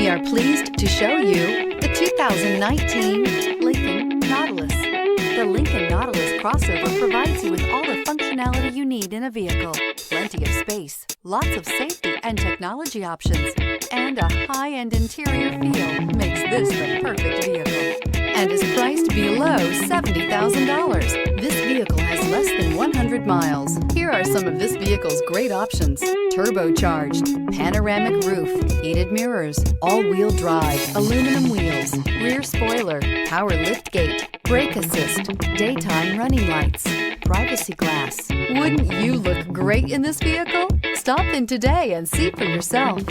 We are pleased to show you the 2019 Lincoln Nautilus. The Lincoln Nautilus crossover provides you with all the functionality you need in a vehicle. Plenty of space, lots of safety and technology options, and a high-end interior feel makes this the perfect vehicle, and is priced below $70,000. This vehicle has less than 100 miles. Here are some of this vehicle's great options: turbocharged, panoramic roof, heated mirrors, all-wheel drive, aluminum wheels, rear spoiler, power liftgate, brake assist, daytime running lights, privacy glass. Wouldn't you look great in this vehicle? Stop in today and see for yourself.